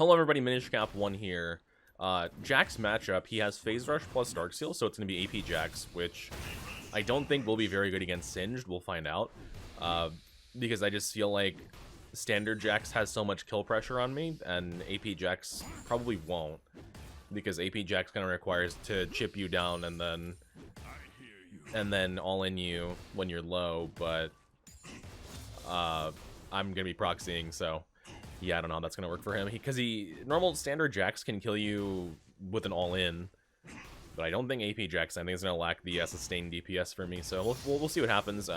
Hello everybody, Minish Cap 1 here. Jack's matchup, he has Phase Rush plus Darksteel, so it's going to be AP Jax, which I don't think will be very good against Singed. We'll find out. Because I just feel like Standard Jax has so much kill pressure on me, and AP Jax probably won't. Because AP Jax kind of requires to chip you down and then all-in you when you're low, but I'm going to be proxying, so... Yeah, I don't know how that's going to work for him. Because normal standard Jax can kill you with an all-in. But I don't think AP Jax, I think it's going to lack the sustained DPS for me. So we'll see what happens.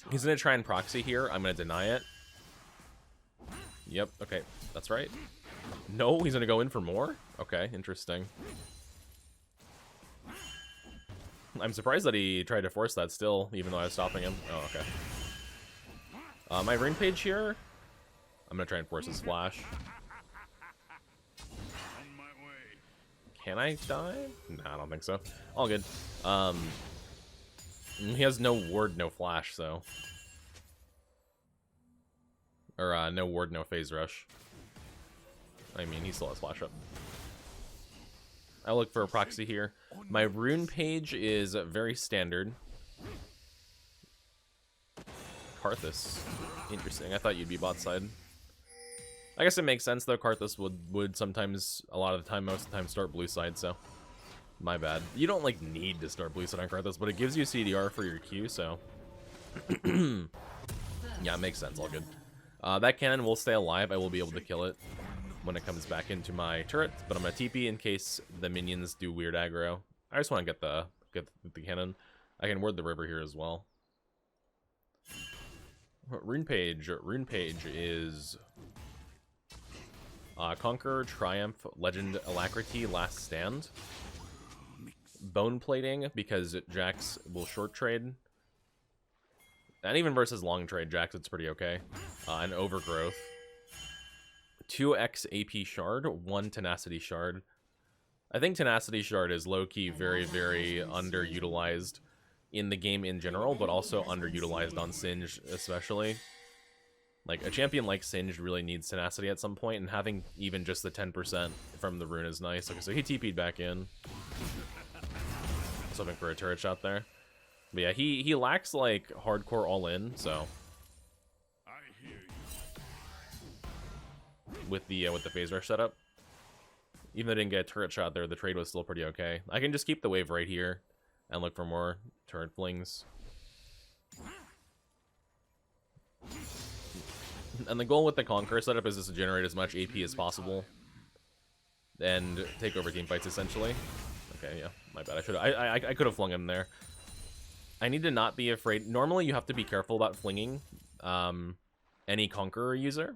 He's going to try and proxy here. I'm going to deny it. Yep, okay. That's right. No, he's going to go in for more? Okay, interesting. I'm surprised that he tried to force that still, even though I was stopping him. Oh, okay. My rune page here... I'm gonna try and force his flash. Can I die? Nah, I don't think so. All good. He has no ward, no flash, so. Or, no ward, no phase rush. I mean, he still has flash up. I'll look for a proxy here. My rune page is very standard. Karthus. Interesting. I thought you'd be bot side. I guess it makes sense, though. Karthus would sometimes, a lot of the time, most of the time, start blue side, so... My bad. You don't, like, need to start blue side on Karthus, but it gives you CDR for your Q, so... Yeah, it makes sense. All good. That cannon will stay alive. I will be able to kill it when it comes back into my turret, but I'm gonna TP in case the minions do weird aggro. I just want to get the cannon. I can ward the river here as well. Rune page is... Conqueror, Triumph, Legend, Alacrity, Last Stand. Bone Plating, because Jax will short trade. And even versus long trade, Jax, it's pretty okay. And Overgrowth. 2x AP Shard, 1 Tenacity Shard. I think Tenacity Shard is low-key very, very underutilized in the game in general, but also underutilized on Singed especially. Like, a champion like Singed really needs Tenacity at some point, and having even just the 10% from the rune is nice. Okay, so he TP'd back in. Just hoping for a turret shot there. But yeah, he lacks, like, hardcore all-in, so... With the phase rush setup. Even though I didn't get a turret shot there, the trade was still pretty okay. I can just keep the wave right here, and look for more turret flings. And the goal with the Conqueror setup is just to generate as much AP as possible and take over team fights essentially. Okay, yeah, my bad. I could have flung him there. I need to not be afraid. Normally, you have to be careful about flinging any Conqueror user,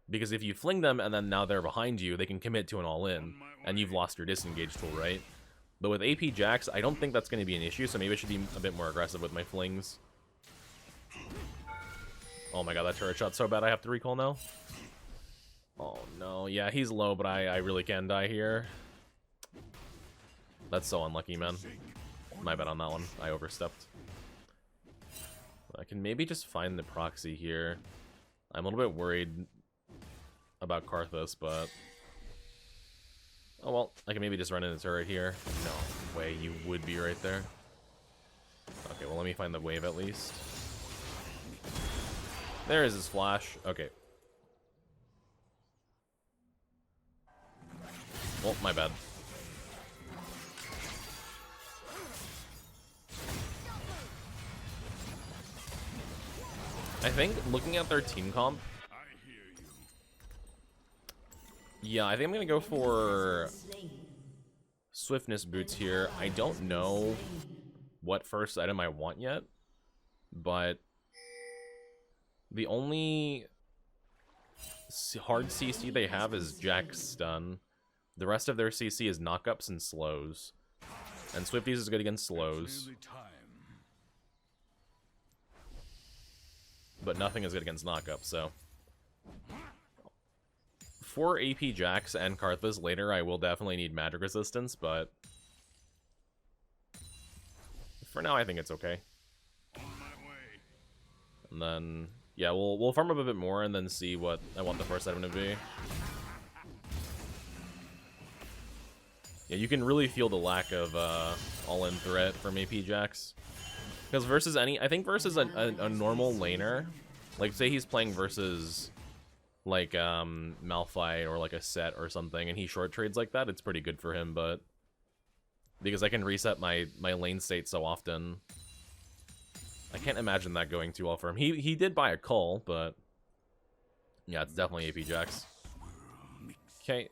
because if you fling them and then now they're behind you, they can commit to an all-in, and you've lost your disengage tool, right? But with AP Jax, I don't think that's going to be an issue, so maybe I should be a bit more aggressive with my flings. Oh my god, that turret shot's so bad I have to recall now. Oh no, yeah, he's low, but I really can die here. That's so unlucky, man. My bad on that one. I overstepped. I can maybe just find the proxy here. I'm a little bit worried about Karthus, but... Oh well, I can maybe just run in the turret here. No way, you would be right there. Okay, well let me find the wave at least. There is his flash. Okay. Oh, my bad. I think looking at their team comp. Yeah, I think I'm gonna go for swiftness boots here. I don't know what first item I want yet, but the only hard CC they have is Jack's stun. The rest of their CC is knockups and slows. And Swifties is good against slows. But nothing is good against knockups, so... For AP Jax and Karthus later, I will definitely need magic resistance, but... For now, I think it's okay. And then... Yeah, we'll farm up a bit more and then see what I want the first item to be. Yeah, you can really feel the lack of all-in threat from AP Jax. Because versus I think versus a normal laner, like say he's playing versus like Malphite or like a Set or something, and he short trades like that, it's pretty good for him. But because I can reset my lane state so often, I can't imagine that going too well for him. He did buy a Cull, but yeah, it's definitely AP Jax. Okay.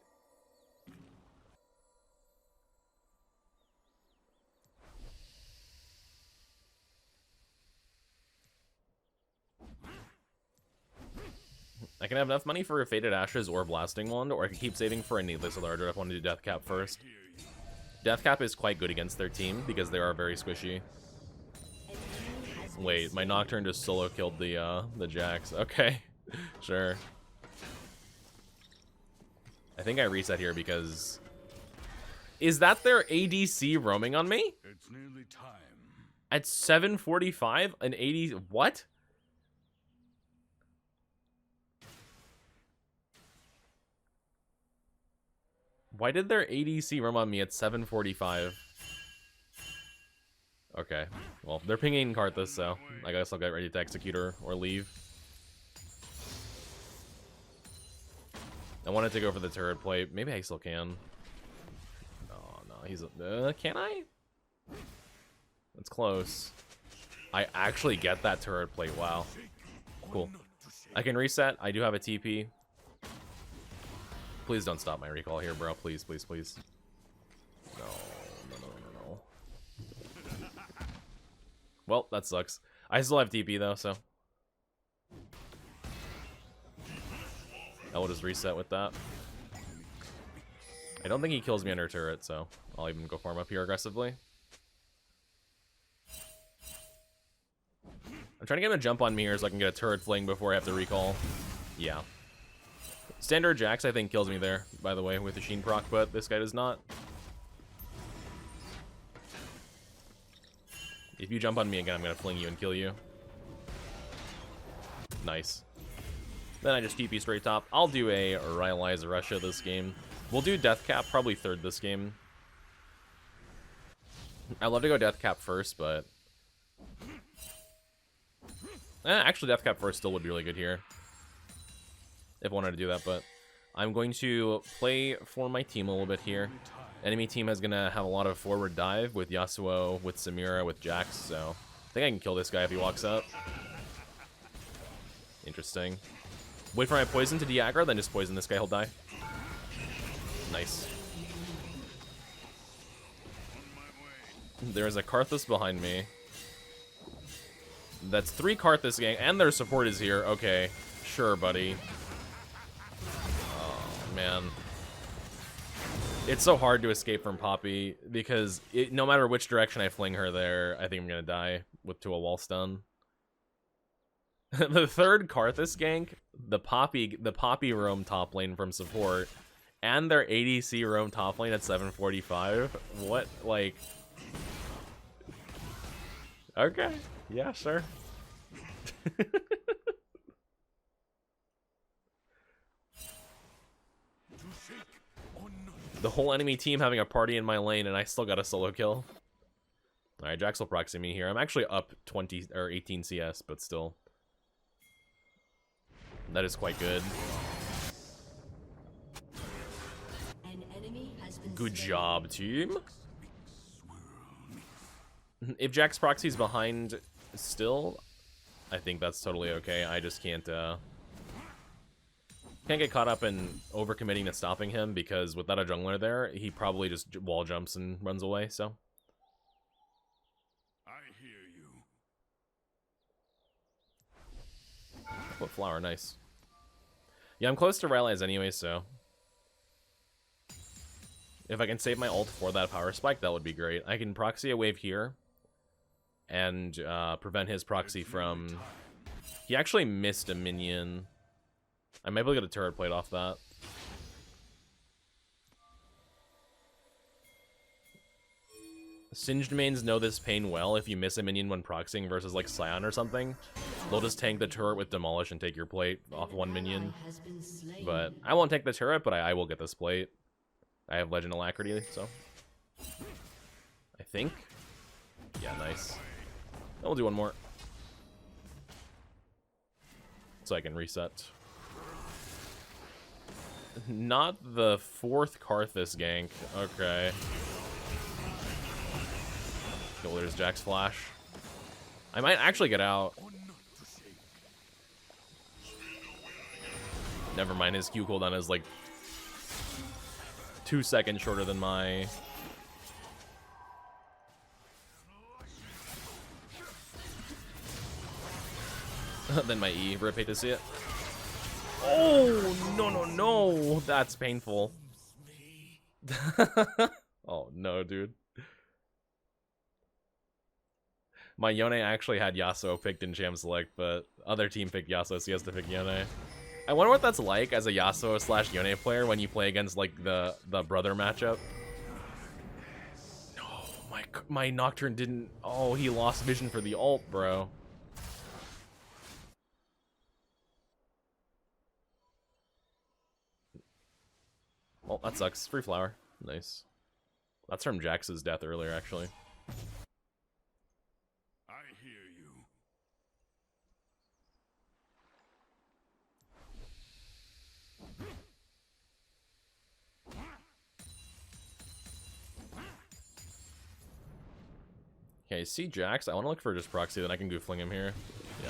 I can have enough money for a Faded Ashes or Blasting Wand, or I can keep saving for a Needless Alarder if I want to do Death Cap first. Death Cap is quite good against their team because they are very squishy. Wait, my Nocturne just solo killed the Jax. Okay, sure. I think I reset here because... Is that their ADC roaming on me? It's nearly time. At 7:45, an 80... What? Why did their ADC roam on me at 7:45? Okay, well, they're pinging Karthus, so I guess I'll get ready to execute her or leave. I wanted to go for the turret play. Maybe I still can. No, he's... can I? That's close. I actually get that turret plate. Wow. Cool. I can reset. I do have a TP. Please don't stop my recall here, bro. Please, please, please. No. Well, that sucks. I still have TP, though, so... I will just reset with that. I don't think he kills me under turret, so I'll even go farm up here aggressively. I'm trying to get him to jump on me here so I can get a turret fling before I have to recall. Yeah. Standard Jax, I think, kills me there, by the way, with the Sheen proc, but this guy does not. If you jump on me again, I'm going to fling you and kill you. Nice. Then I just TP straight top. I'll do a Rylai's Russia this game. We'll do Death Cap, probably third this game. I'd love to go Death Cap first, but... actually, Death Cap first still would be really good here. If I wanted to do that, but... I'm going to play for my team a little bit here. Enemy team is going to have a lot of forward dive with Yasuo, with Samira, with Jax, so... I think I can kill this guy if he walks up. Interesting. Wait for my poison to de-aggro, then just poison this guy, he'll die. Nice. There's a Karthus behind me. That's 3 Karthus gang, and their support is here. Okay, sure, buddy. Oh, man. It's so hard to escape from Poppy, because no matter which direction I fling her there, I think I'm gonna die to a wall stun. The third Karthus gank, the Poppy roam top lane from support, and their ADC roam top lane at 7:45. What, like... Okay, yeah, sure. The whole enemy team having a party in my lane, and I still got a solo kill. Alright, Jax will proxy me here. I'm actually up 20 or 18 CS, but still. That is quite good. Good job, team. If Jax proxy's behind still, I think that's totally okay. I just can't get caught up in overcommitting to stopping him, because without a jungler there, he probably just wall jumps and runs away, so. I hear you. What flower, nice. Yeah, I'm close to Rylai's anyway, so. If I can save my ult for that power spike, that would be great. I can proxy a wave here and prevent his proxy from... He actually missed a minion. I might be able to get a turret plate off that. Singed mains know this pain well. If you miss a minion when proxying versus like Scion or something, they'll just tank the turret with Demolish and take your plate off one minion. But I won't take the turret, but I will get this plate. I have Legend Alacrity, so think. Yeah, nice. And we'll do one more. So I can reset. Not the 4th Karthus gank. Okay. Oh, there's Jack's flash. I might actually get out. Never mind, his Q cooldown is like 2 seconds shorter than my... than my E. Rip, hate to see it. Oh, no, no, no. That's painful. Oh, no, dude. My Yone actually had Yasuo picked in Jam Select, but other team picked Yasuo, so he has to pick Yone. I wonder what that's like as a Yasuo / Yone player when you play against, like, the brother matchup. No, my Nocturne didn't... Oh, he lost vision for the ult, bro. Well, that sucks. Free flower. Nice. That's from Jax's death earlier, actually. I hear you. Okay, see Jax. I want to look for just proxy, then I can go fling him here. Yeah.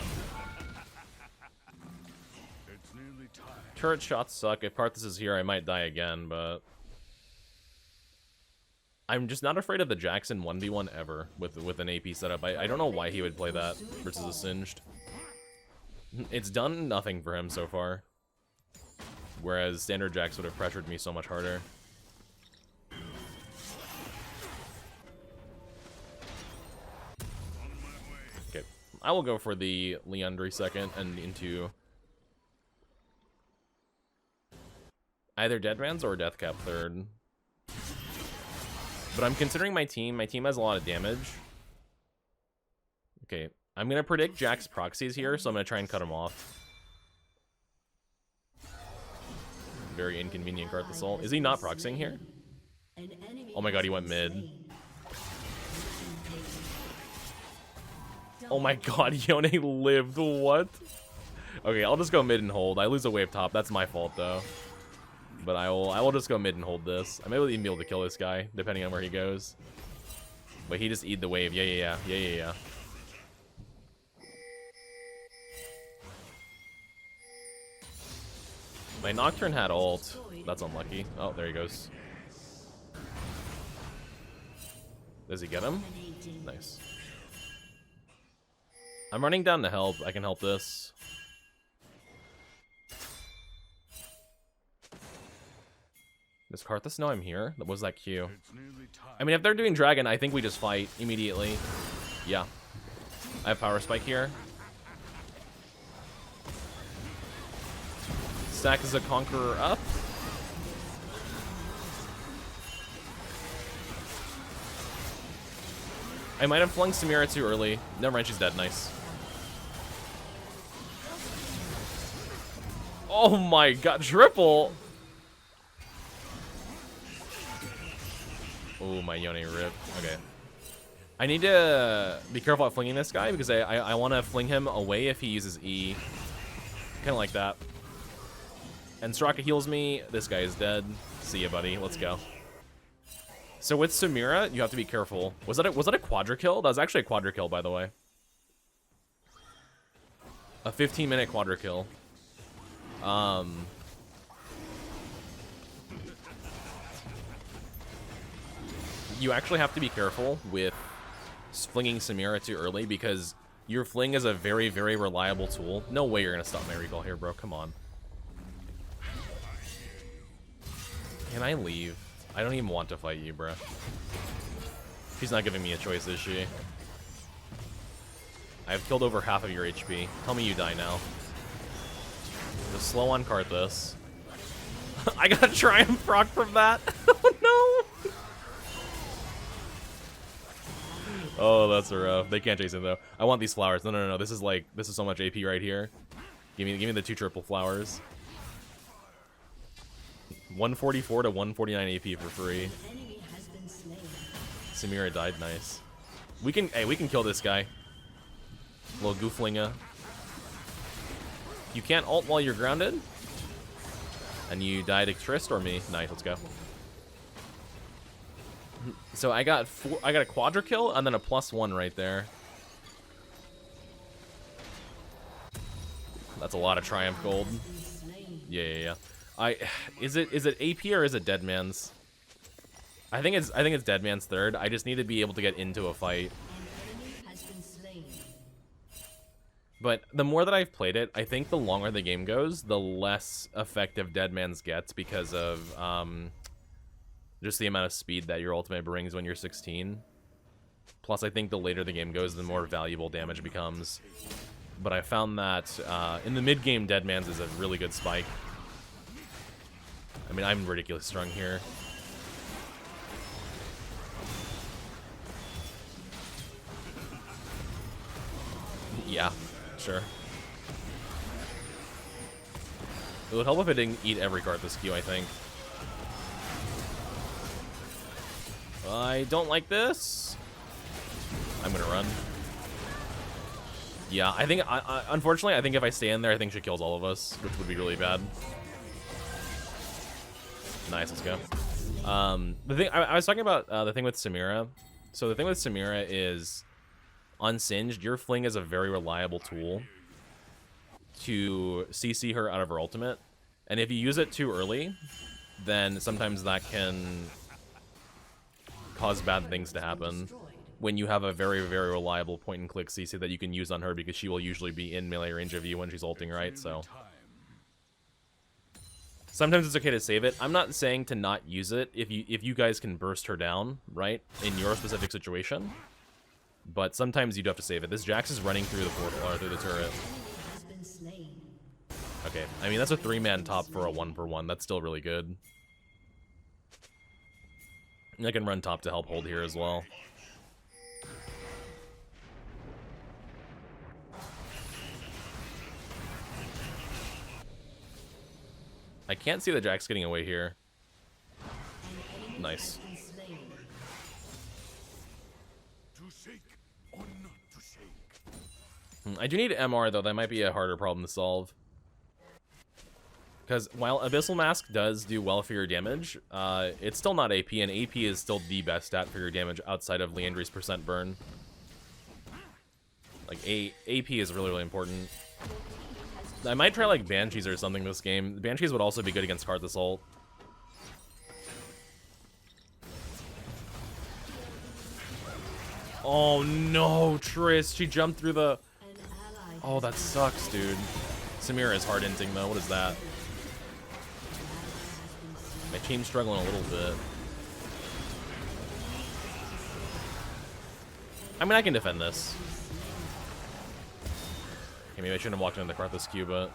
It's nearly time. Turret shots suck. If Karthus is here, I might die again, but... I'm just not afraid of the Jackson 1v1 ever with an AP setup. I don't know why he would play that versus a Singed. It's done nothing for him so far. Whereas standard Jax would have pressured me so much harder. Okay, I will go for the Leandri second and into either Deadman's or Deathcap third. But I'm considering my team. My team has a lot of damage. Okay, I'm going to predict Jack's proxies here, so I'm going to try and cut him off. Very inconvenient Karthus ult. Is he not proxying here? Oh my god, he went mid. Oh my god, Yone lived. What? Okay, I'll just go mid and hold. I lose a wave top. That's my fault, though. But I will just go mid and hold this. I may even be able to kill this guy, depending on where he goes. But he just eat the wave. Yeah. My Nocturne had ult. That's unlucky. Oh, there he goes. Does he get him? Nice. I'm running down to help. I can help this. Does Karthus know I'm here? What was that Q? I mean, if they're doing Dragon, I think we just fight immediately. Yeah. I have Power Spike here. Stack is a Conqueror up. I might have flung Samira too early. Never mind, she's dead. Nice. Oh my god, triple! Oh, my Yone ripped. Okay. I need to be careful at flinging this guy because I want to fling him away if he uses E. Kind of like that. And Soraka heals me. This guy is dead. See ya, buddy. Let's go. So with Samira, you have to be careful. Was that a quadra kill? That was actually a quadra kill, by the way. A 15-minute quadra kill. You actually have to be careful with flinging Samira too early because your fling is a very, very reliable tool. No way you're gonna stop my recall here, bro. Come on. Can I leave? I don't even want to fight you, bro. She's not giving me a choice, is she? I've killed over half of your HP. Tell me you die now. Just slow on Karthus. I got a Triumph proc from that. Oh no! Oh, that's rough. They can't chase him though. I want these flowers. No. This is so much AP right here. Give me the 2 triple flowers. 144 to 149 AP for free. Samira died, nice. We can kill this guy. Little gooflinga. You can't ult while you're grounded? And you died to Trist or me? Nice, let's go. So I got a quadra kill and then a +1 right there. That's a lot of Triumph gold. Yeah. Is it AP or is it Dead Man's? I think it's Dead Man's third. I just need to be able to get into a fight. But the more that I've played it, I think the longer the game goes, the less effective Dead Man's gets because of just the amount of speed that your ultimate brings when you're 16. Plus, I think the later the game goes, the more valuable damage becomes. But I found that in the mid-game, Dead Man's is a really good spike. I mean, I'm ridiculously strong here. Yeah, sure. It would help if it didn't eat every card this queue, I think. I don't like this. I'm gonna run. Yeah, I think, unfortunately, I think if I stay in there, I think she kills all of us, which would be really bad. Nice, let's go. The thing, I was talking about the thing with Samira. So the thing with Samira is, on Singed, your fling is a very reliable tool to CC her out of her ultimate. And if you use it too early, then sometimes that can cause bad things to happen. When you have a very, very reliable point-and-click CC that you can use on her, because she will usually be in melee range of you when she's ulting, right? So sometimes it's okay to save it. I'm not saying to not use it if you guys can burst her down, right, in your specific situation. But sometimes you do have to save it. This Jax is running through the portal, or through the turret. Okay, I mean, that's a 3-man top for a 1-for-1. That's still really good. And I can run top to help hold here as well. I can't see the Jax getting away here. Nice. I do need MR, though. That might be a harder problem to solve. Because while Abyssal Mask does do well for your damage, it's still not AP, and AP is still the best stat for your damage outside of Leandry's % burn. Like, AP is really, really important. I might try, like, Banshees or something this game. Banshees would also be good against Karthus ult. Oh, no, Triss. She jumped through the... Oh, that sucks, dude. Samira is hard inting, though. What is that? My team's struggling a little bit. I mean, I can defend this. Okay, maybe I shouldn't have walked into the Karthus queue, but...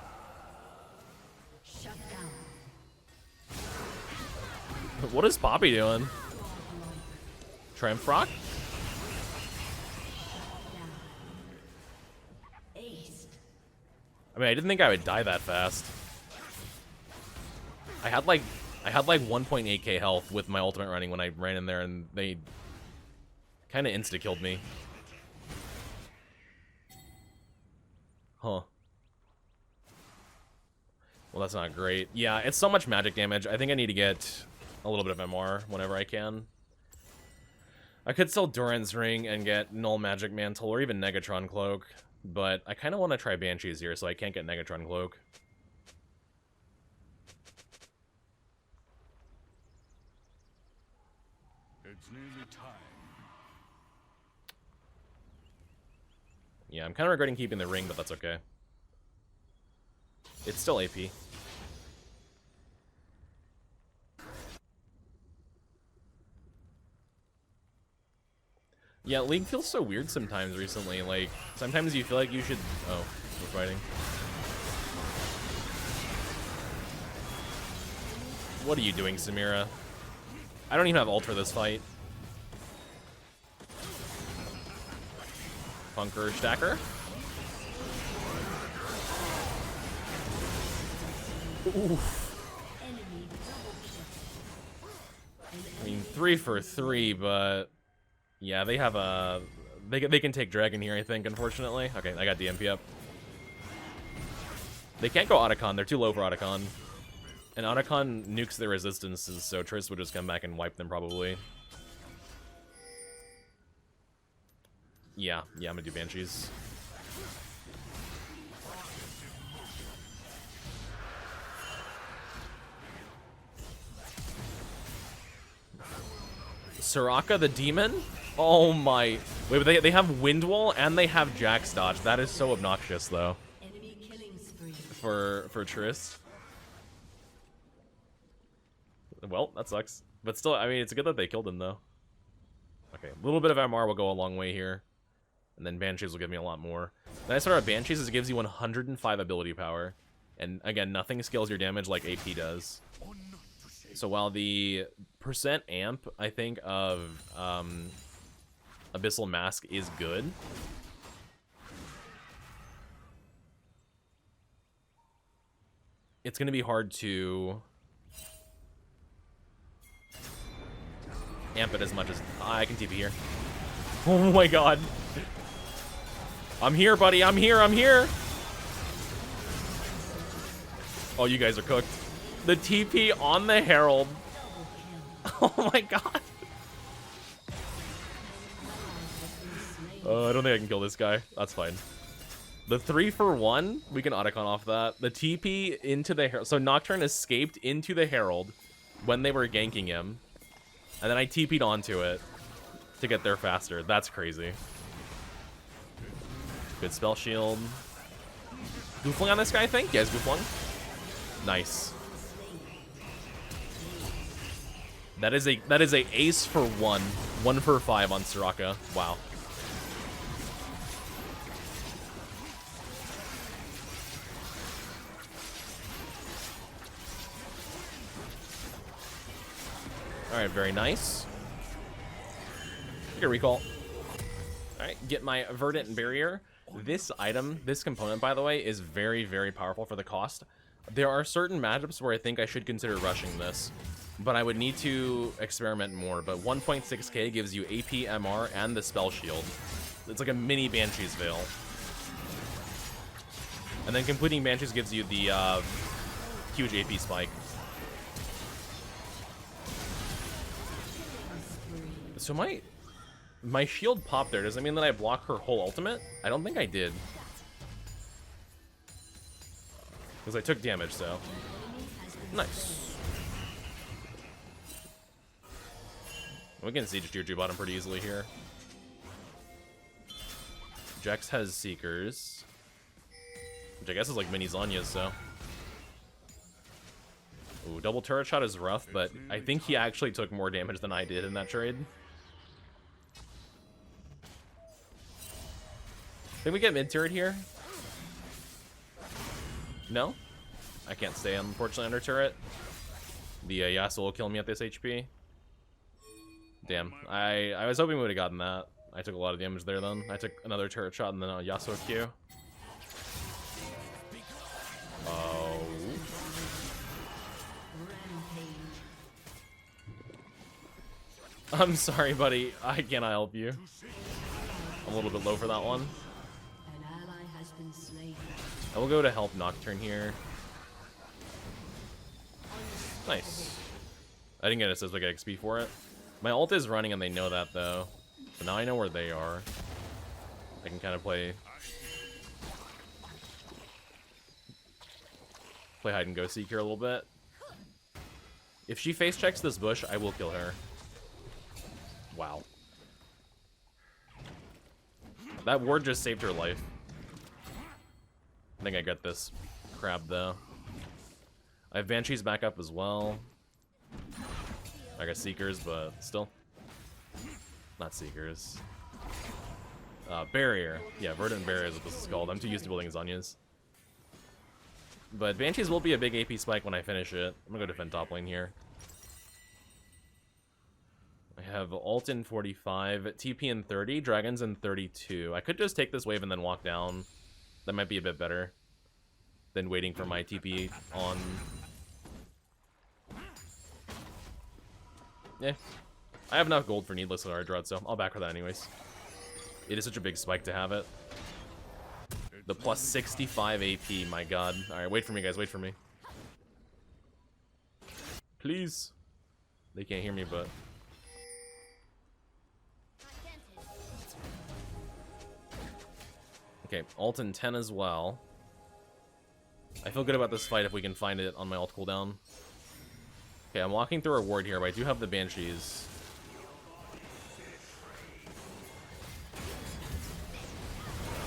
What is Poppy doing? Triumph Rock? I mean, I didn't think I would die that fast. I had like 1.8k health with my ultimate running when I ran in there, and they kind of insta-killed me. Huh. Well, that's not great. Yeah, it's so much magic damage. I think I need to get a little bit of MR whenever I can. I could sell Duran's Ring and get Null Magic Mantle or even Negatron Cloak, but I kind of want to try Banshees here, so I can't get Negatron Cloak. It's nearly time. Yeah, I'm kind of regretting keeping the ring, but that's okay. It's still AP. Yeah, League feels so weird sometimes recently. Like, sometimes you feel like you should... Oh, we're fighting. What are you doing, Samira? I don't even have ult for this fight. Bunker Stacker. Oof. I mean, 3 for 3, but... Yeah, they have a... They can take Dragon here, I think, unfortunately. Okay, I got DMP up. They can't go Otacon. They're too low for Otacon. And Otacon nukes their resistances, so Triss would just come back and wipe them, probably. Yeah, I'm gonna do Banshees. Soraka the Demon? Oh my... Wait, but they have Wind Wall and they have Jack's Dodge. That is so obnoxious, though. For Triss. Well, that sucks. But still, I mean, it's good that they killed him, though. Okay, a little bit of MR will go a long way here. And then Banshees will give me a lot more. The nice part about Banshees is it gives you 105 ability power. And again, nothing scales your damage like AP does. So while the percent amp, I think, of Abyssal Mask is good, it's going to be hard to amp it as much as... I can TP here. Oh my god. I'm here, buddy. I'm here. I'm here. Oh, you guys are cooked. The TP on the Herald. Oh my god. I don't think I can kill this guy. That's fine. The 3-for-1, we can Otacon off that. The TP into the Herald. So Nocturne escaped into the Herald when they were ganking him. And then I TP'd onto it to get there faster. That's crazy. Good spell shield. Goofling on this guy, I think? Yes, Goofling. Nice. That is a ace for 1 for 5 on Soraka. Wow. Alright, very nice. Take a recall. Alright, get my Verdant Barrier. This item, this component, by the way, is very, very powerful for the cost. There are certain matchups where I think I should consider rushing this, but I would need to experiment more. But 1.6k gives you AP, MR, and the spell shield. It's like a mini Banshee's Veil. And then completing Banshees gives you the huge AP spike. So my shield popped there. Does that mean that I block her whole ultimate? I don't think I did. Because I took damage, so. Nice. We can siege tier 2 bottom pretty easily here. Jax has Seekers. Which I guess is like mini Zanya's, so. Ooh, double turret shot is rough, but I think he actually took more damage than I did in that trade. Think we get mid turret here? No? I can't stay, unfortunately, under turret. The Yasuo will kill me at this HP. Damn. I was hoping we would have gotten that. I took a lot of damage there then. I took another turret shot and then a Yasuo Q. Oh. I'm sorry, buddy. I cannot help you. I'm a little bit low for that one. I will go to help Nocturne here. Nice. I didn't get assist, but I get XP for it. My ult is running and they know that though. But now I know where they are. I can kind of play hide and go seek here a little bit. If she face checks this bush, I will kill her. Wow. That ward just saved her life. I think I got this crab though. I have Banshees back up as well. I got Seekers, but still. Not Seekers. Barrier. Yeah, Verdant Barrier is what this is called. I'm too used to building Zanyas. But Banshees will be a big AP spike when I finish it. I'm gonna go defend top lane here. I have ult in 45, TP in 30, dragons in 32. I could just take this wave and then walk down. That might be a bit better than waiting for my TP on. Yeah. I have enough gold for Needless Lara Dread, so I'll back for that anyways. It is such a big spike to have it. The plus 65 AP, my god. Alright, wait for me, guys, wait for me. Please. They can't hear me, but... Okay, ult in 10 as well. I feel good about this fight if we can find it on my ult cooldown. Okay, I'm walking through a ward here, but I do have the Banshees.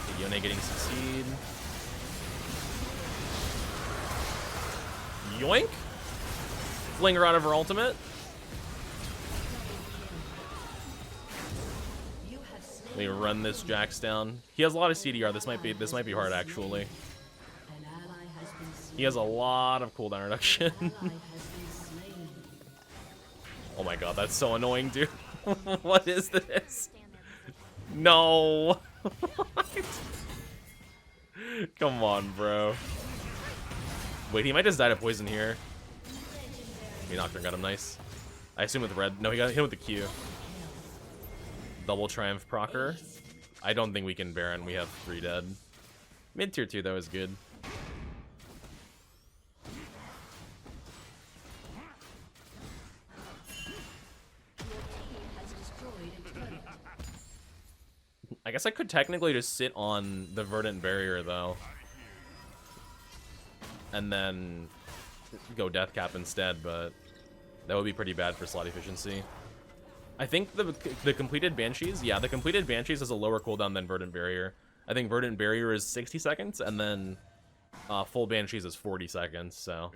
Okay, Yone getting succeed. Yoink! Fling her out of her ultimate. Let me run this Jax down. He has a lot of CDR. This might be hard actually. He has a lot of cooldown reduction. Oh my god, that's so annoying, dude. What is this? No. Come on, bro. Wait, he might just die to poison here. He Nocturne got him nice. I assume with red. No, he got hit with the Q. Double Triumph procer. I don't think we can Baron. We have 3 dead. Mid tier 2 though is good. I guess I could technically just sit on the Verdant Barrier though, and then go Death Cap instead, but that would be pretty bad for slot efficiency. I think the completed Banshees, yeah, the completed Banshees has a lower cooldown than Verdant Barrier. I think Verdant Barrier is 60 seconds, and then full Banshees is 40 seconds, so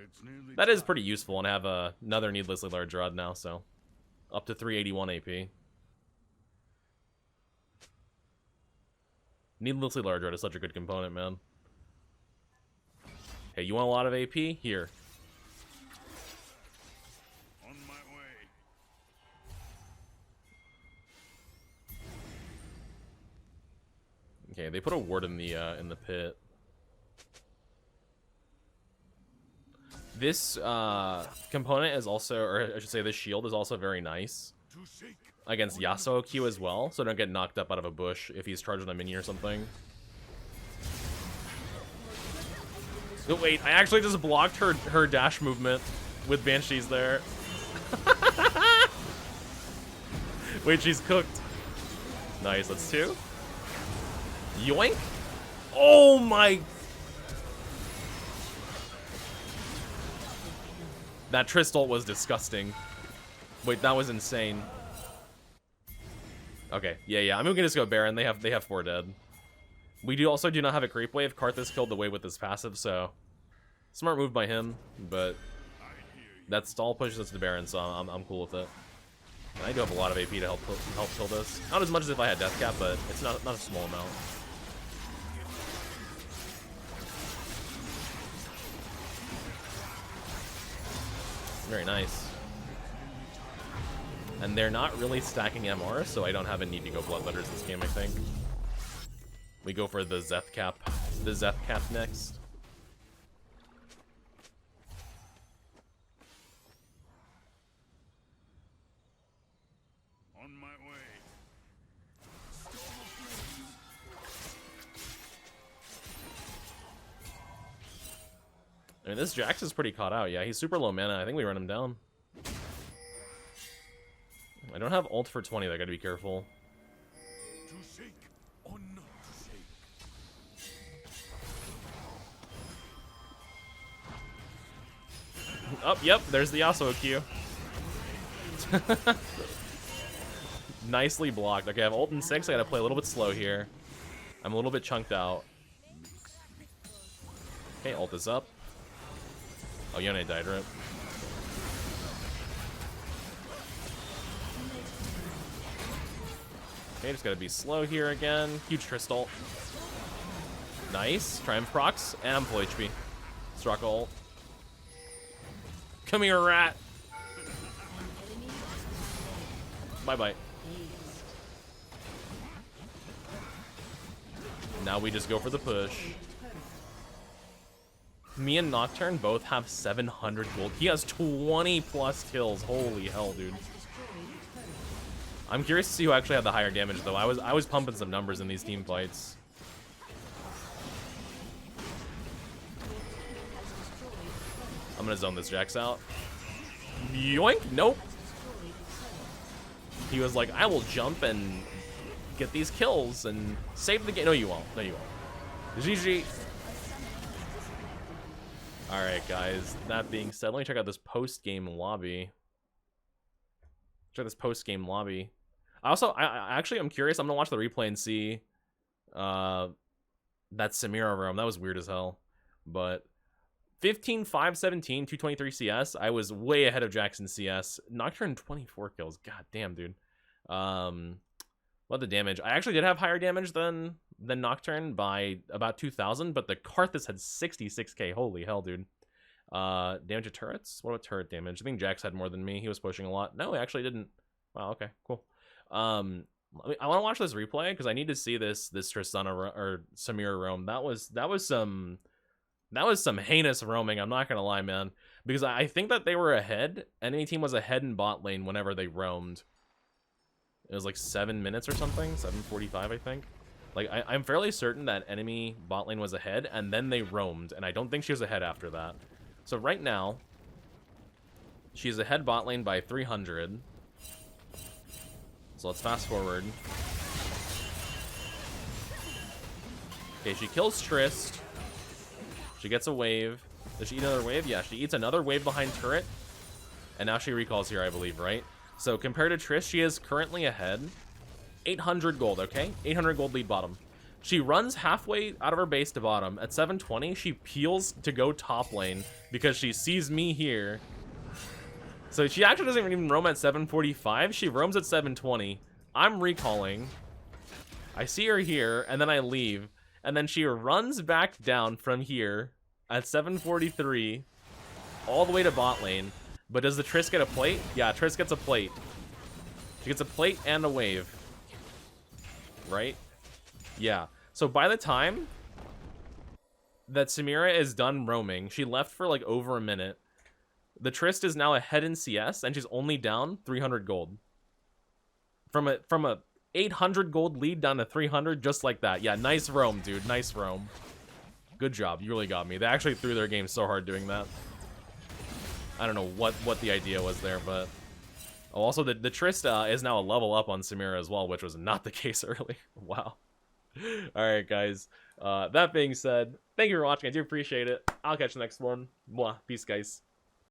that is pretty useful, and I have another needlessly large Dread now, so up to 381 AP. Needlessly large Dread is such a good component, man. Hey, you want a lot of AP? Here. On my way. Okay, they put a ward in the pit. This component is also, or I should say, this shield is also very nice against Yasuo Q as well, so don't get knocked up out of a bush if he's charging a minion or something. Oh, wait, I actually just blocked her dash movement with Banshees there. Wait, she's cooked. Nice, that's 2. Yoink! Oh my... That Trist was disgusting. Wait, that was insane. Okay, yeah. I'm gonna just go Baron. They have 4 dead. We also do not have a creep wave. Karthus killed the wave with his passive, so smart move by him. But that stall pushes us to Baron, so I'm cool with it. And I do have a lot of AP to help kill this. Not as much as if I had Death Cap, but it's not a small amount. Very nice. And they're not really stacking MR, so I don't have a need to go Bloodletters this game, I think. We go for the Zeth Cap next. On my way. I mean, this Jax is pretty caught out. Yeah, he's super low mana. I think we run him down. I don't have ult for 20. I gotta be careful. To shake or not to shake. Oh, yep, there's the Yasuo Q. Nicely blocked. Okay, I have ult in 6. I gotta play a little bit slow here. I'm a little bit chunked out. Okay, ult is up. Oh, Yone died, right? Okay, just gotta be slow here again. Huge Crystal. Nice. Triumph procs, and I'm full HP. Struck ult. Come here, rat. Bye-bye. Now we just go for the push. Me and Nocturne both have 700 gold. He has 20 plus kills. Holy hell, dude. I'm curious to see who actually had the higher damage, though. I was pumping some numbers in these team fights. I'm gonna zone this Jax out. Yoink! Nope. He was like, I will jump and get these kills and save the game. No, you won't. No, you won't. GG. Alright, guys. That being said, let me check out this post-game lobby. Check this post-game lobby. I actually, I'm curious. I'm gonna watch the replay and see that Samira roam. That was weird as hell. But 15, 5, 17, 223 CS. I was way ahead of Jackson CS. Nocturne 24 kills. God damn, dude. What the damage? I actually did have higher damage than Nocturne by about 2,000, but the Karthus had 66k. Holy hell, dude. Damage to turrets? What about turret damage? I think Jax had more than me. He was pushing a lot. No, he actually didn't. Wow, okay, cool. I want to watch this replay because I need to see this Tristana or Samira roam. That was some heinous roaming. I'm not gonna lie, man, because I think that they were ahead. Enemy team was ahead in bot lane whenever they roamed. It was like 7 minutes or something, 7:45, I think. Like I'm fairly certain that enemy bot lane was ahead, and then they roamed, and I don't think she was ahead after that. So right now, she's ahead bot lane by 300. So let's fast forward. Okay, she kills Trist. She gets a wave. Does she eat another wave? Yeah, she eats another wave behind turret. And now she recalls here, I believe, right? So compared to Trist, she is currently ahead. 800 gold, okay? 800 gold lead bottom. She runs halfway out of her base to bottom. At 720, she peels to go top lane because she sees me here. So she actually doesn't even roam at 745. She roams at 720. I'm recalling. I see her here, and then I leave. And then she runs back down from here at 743 all the way to bot lane. But does the Triss get a plate? Yeah, Triss gets a plate. She gets a plate and a wave. Right? Yeah. So by the time that Samira is done roaming, she left for like over a minute. The Trist is now ahead in CS, and she's only down 300 gold. From a 800 gold lead down to 300, just like that. Yeah, nice roam, dude. Nice roam. Good job. You really got me. They actually threw their game so hard doing that. I don't know what the idea was there, but... Oh, also, the Trist is now a level up on Samira as well, which was not the case earlier. Wow. Alright, guys. That being said, thank you for watching. I do appreciate it. I'll catch you next one. Mwah. Peace, guys.